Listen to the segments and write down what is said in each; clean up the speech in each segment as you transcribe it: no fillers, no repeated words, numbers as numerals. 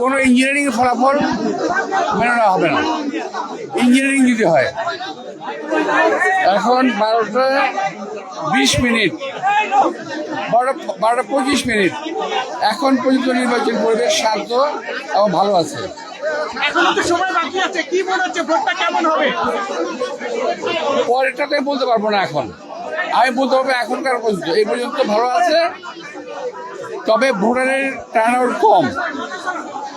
কোনো ইঞ্জিনিয়ারিং ফলাফল মেনে নেওয়া হবে না। ইঞ্জিনিয়ারিং যদি হয় এখন 12:20, 12:25 এখন পর্যন্ত নির্বাচন পরিবেশ শান্ত এবং ভালো আছে। এখনো তো সময় বাকি আছে, কি মনে হচ্ছে ভোটটা কেমন হবে? পরেরটা তো বলতে পারবো না এখন, আমি বলতে পারবো এখনকার পর্যন্ত এই পর্যন্ত ভালো আছে, তবে ভোটারের টার্ন আউট কম,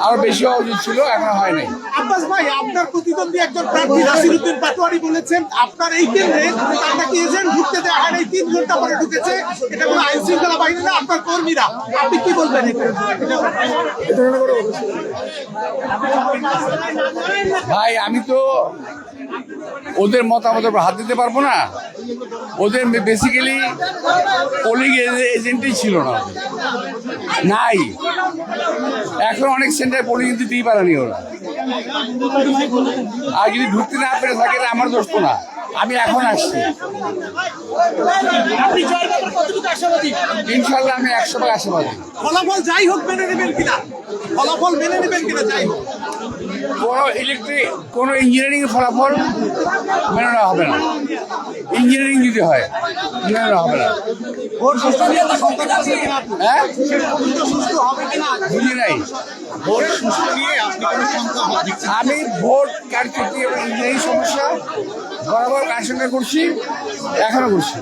আরো বেশি হওয়া উচিত ছিল, এখন হয় নাই। আব্বাস ভাই, আপনার প্রতিদ্বন্দ্বী একজন প্রার্থী নাসিরউদ্দিন পাটোয়ারি বলেছেন আপনার এই কেন্দ্রে তার নাকি এজেন্ট ঢুকতে দেওয়া হয় নাই, 3 ঘন্টা পরে ঢুকেছে, এটা কোনো আইন শৃঙ্খলা বাহিনী না, আপনার কর্মীরা। আপনি কি বলবেন? ভাই আমি তো ওদের মতামতের উপর হাত দিতে পারবো না। ওদের বেসিক্যালি পোলিং এজেন্টই ছিল না, নাই। এখন অনেক সেন্টার পোলিং দিতেই পারেনি ওরা। আর যদি ঢুকতে না পেরে থাকে আমার দোষ তো না, আমি এখন আসছি। আপনি জয়ের ব্যাপারে কতটুকু আশাবাদী? ইনশাল্লাহ আমি 100% আশাবাদী। ফলাফল যাই হোক মেনে নেবেন কিনা? ফলাফল মেনে নেবেন কিনা যাই হোক? কোনো ইঞ্জিনিয়ারিং ফলাফল মেনে নেওয়া হবে না। ইঞ্জিনিয়ারিং যদি হয় মেনে নেওয়া হবে না। ভোট সুষ্ঠু নিয়ে তো সংকট আছে কিনা? হ্যাঁ, ভোট সুষ্ঠু হবে কিনা? বুঝি নাই। ভোট সুষ্ঠু নিয়ে আপনি কোনো সংখ্যা দিচ্ছেন? আমি ভোট কারচুপি এবং ইঞ্জিনিয়ারিং সমস্যা বরাবর কার সঙ্গে করছি, এখনো করছি।